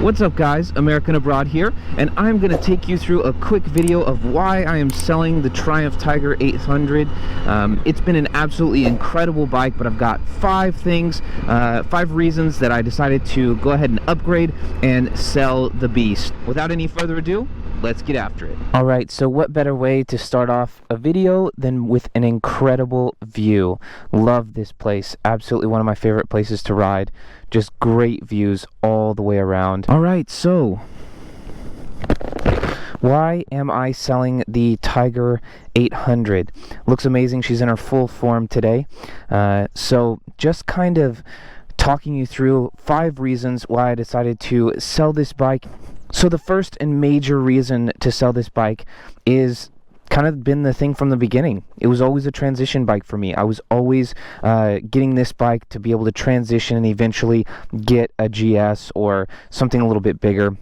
What's up guys, American Abroad here, and I'm going to take you through a quick video of why I am selling the Triumph Tiger 800. It's been an absolutely incredible bike, but I've got five reasons that I decided to go ahead and upgrade and sell the beast. Without any further ado, let's get after it. Alright, so what better way to start off a video than with an incredible view. Love this place, absolutely one of my favorite places to ride. Just great views all the way around. Alright, so why am I selling the Tiger 800? Looks amazing. She's in her full form today. So just kind of talking you through 5 reasons why I decided to sell this bike. So the first and major reason to sell this bike is kind of been the thing from the beginning. It was always a transition bike for me. I was always getting this bike to be able to transition and eventually get a GS or something a little bit bigger.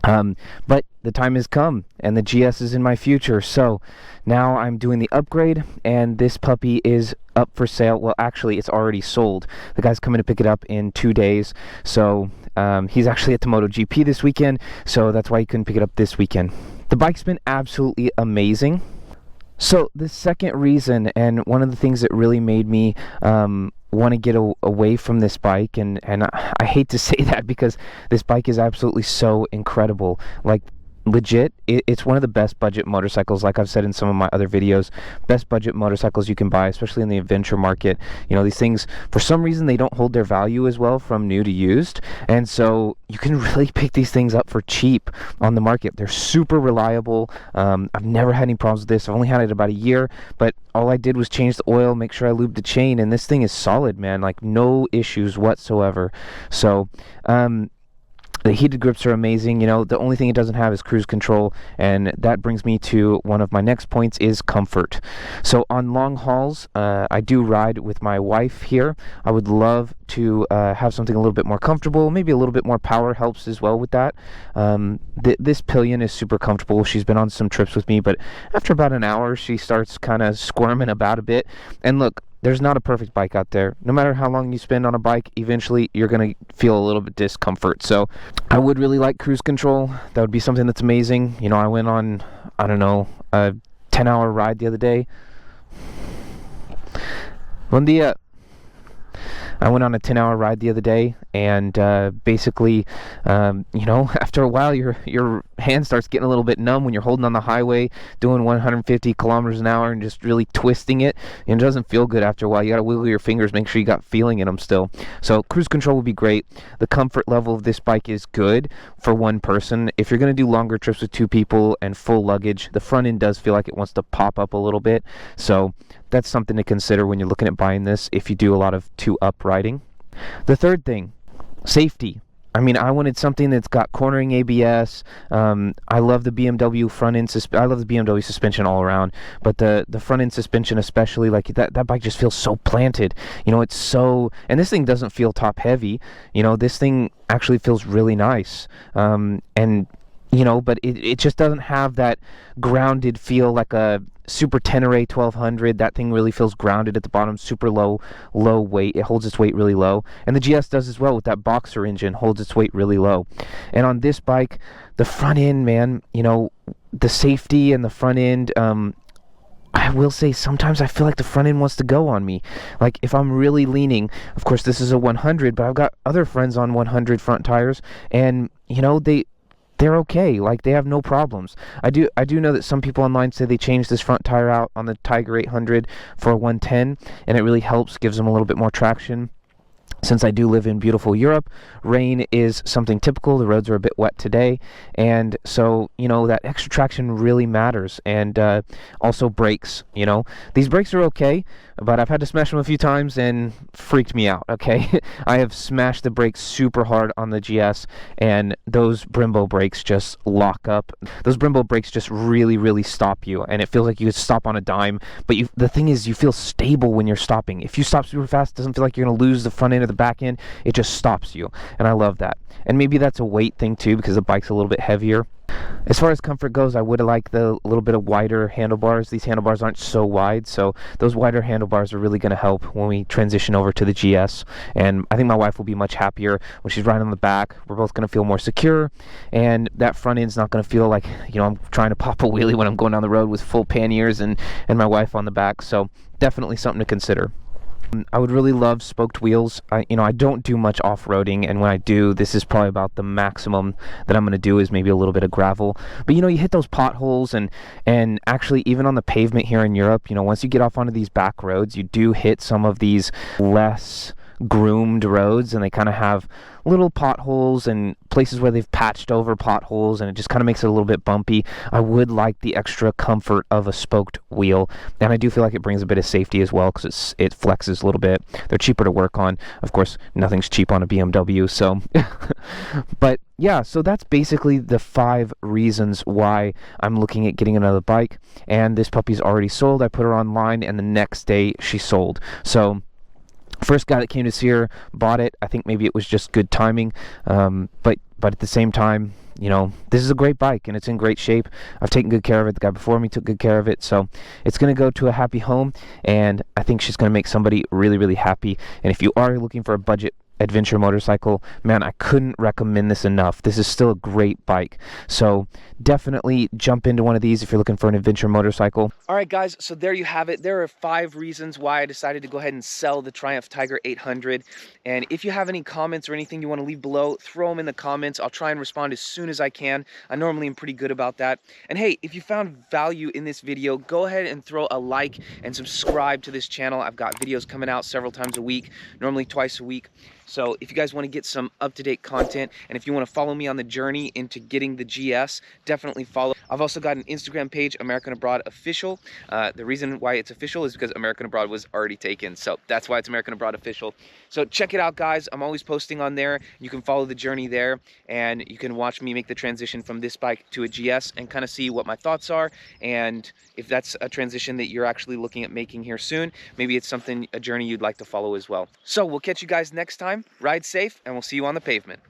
But the time has come and the GS is in my future, so now I'm doing the upgrade and this puppy is up for sale. Well, actually it's already sold. The guy's coming to pick it up in 2 days, so he's actually at the MotoGP this weekend, so that's why he couldn't pick it up this weekend. The bike's been absolutely amazing. So the second reason, and one of the things that really made me want to get away from this bike, and I hate to say that because this bike is absolutely so incredible, like legit, it's one of the best budget motorcycles, like I've said in some of my other videos, best budget motorcycles you can buy, especially in the adventure market. You know, these things, for some reason, they don't hold their value as well from new to used, and so you can really pick these things up for cheap on the market. They're super reliable. I've never had any problems with this. I've only had it about a year, but all I did was change the oil, make sure I lubed the chain, and this thing is solid, man, like no issues whatsoever. So the heated grips are amazing. You know, the only thing it doesn't have is cruise control, and that brings me to one of my next points, is comfort. So on long hauls, I do ride with my wife here. I would love to have something a little bit more comfortable, maybe a little bit more power helps as well with that. This pillion is super comfortable. She's been on some trips with me, but after about an hour, she starts kind of squirming about a bit. And look, there's not a perfect bike out there. No matter how long you spend on a bike, eventually you're going to feel a little bit discomfort. So I would really like cruise control. That would be something that's amazing. You know, I went on, I don't know, a 10-hour ride the other day. Buen dia. I went on a 10-hour ride the other day, and basically, you know, after a while, your hand starts getting a little bit numb when you're holding on the highway, doing 150 kilometers an hour and just really twisting it, and it doesn't feel good after a while. You got to wiggle your fingers, make sure you got feeling in them still. So cruise control would be great. The comfort level of this bike is good for one person. If you're going to do longer trips with 2 people and full luggage, the front end does feel like it wants to pop up a little bit. So that's something to consider when you're looking at buying this if you do a lot of 2-up riding. The third thing, safety. I mean, I wanted something that's got cornering ABS. I love the BMW front end I love the BMW suspension all around, but the front end suspension especially, like that bike just feels so planted. You know, it's so, and this thing doesn't feel top heavy. You know, this thing actually feels really nice. And you know, but it just doesn't have that grounded feel like a Super Tenere 1200. That thing really feels grounded at the bottom, super low weight. It holds its weight really low. And the GS does as well with that boxer engine, holds its weight really low. And on this bike, the front end, man, you know, the safety and the front end, I will say sometimes I feel like the front end wants to go on me. Like if I'm really leaning, of course this is a 100, but I've got other friends on 100 front tires, and you know, they're okay, like they have no problems. I do know that some people online say they changed this front tire out on the Tiger 800 for a 110, and it really helps, gives them a little bit more traction. Since I do live in beautiful Europe, rain is something typical. The roads are a bit wet today, and so, you know, that extra traction really matters. And also brakes, you know. These brakes are okay, but I've had to smash them a few times and freaked me out, okay? I have smashed the brakes super hard on the GS, and those Brembo brakes just lock up. Those Brembo brakes just really, really stop you, and it feels like you could stop on a dime, but the thing is, you feel stable when you're stopping. If you stop super fast, it doesn't feel like you're going to lose the front end or the back end. It just stops you, and I love that. And maybe that's a weight thing too, because the bike's a little bit heavier. As far as comfort goes, I would like the little bit of wider handlebars. These handlebars aren't so wide, so those wider handlebars are really going to help when we transition over to the GS. And I think my wife will be much happier when she's riding on the back. We're both going to feel more secure, and that front end's not going to feel like, I'm trying to pop a wheelie when I'm going down the road with full panniers and my wife on the back. So definitely something to consider. I would really love spoked wheels. I don't do much off-roading, and when I do, this is probably about the maximum that I'm going to do, is maybe a little bit of gravel. But you hit those potholes, and actually even on the pavement here in Europe, once you get off onto these back roads, you do hit some of these less groomed roads, and they kind of have little potholes and places where they've patched over potholes, and it just kind of makes it a little bit bumpy. I would like the extra comfort of a spoked wheel, and I do feel like it brings a bit of safety as well, because it flexes a little bit. They're cheaper to work on. Of course, nothing's cheap on a BMW, so but yeah, so that's basically the 5 reasons why I'm looking at getting another bike. And this puppy's already sold. I put her online, and the next day she sold. So first guy that came to see her bought it. I think maybe it was just good timing, but at the same time, this is a great bike and it's in great shape. I've taken good care of it. The guy before me took good care of it, so it's going to go to a happy home, and I think she's going to make somebody really, really happy. And if you are looking for a budget adventure motorcycle, man, I couldn't recommend this enough. This is still a great bike, so definitely jump into one of these if you're looking for an adventure motorcycle. All right, guys, so there you have it. There are 5 reasons why I decided to go ahead and sell the Triumph Tiger 800. And if you have any comments or anything you want to leave below, throw them in the comments. I'll try and respond as soon as I can. I normally am pretty good about that. And hey, if you found value in this video, go ahead and throw a like and subscribe to this channel. I've got videos coming out several times a week, normally twice a week. So if you guys want to get some up-to-date content, and if you want to follow me on the journey into getting the GS, definitely follow. I've also got an Instagram page, American Abroad Official. The reason why it's official is because American Abroad was already taken, so that's why it's American Abroad Official. So check it out, guys. I'm always posting on there. You can follow the journey there, and you can watch me make the transition from this bike to a GS and kind of see what my thoughts are, and if that's a transition that you're actually looking at making here soon, maybe it's a journey you'd like to follow as well. So we'll catch you guys next time. Ride safe, and we'll see you on the pavement.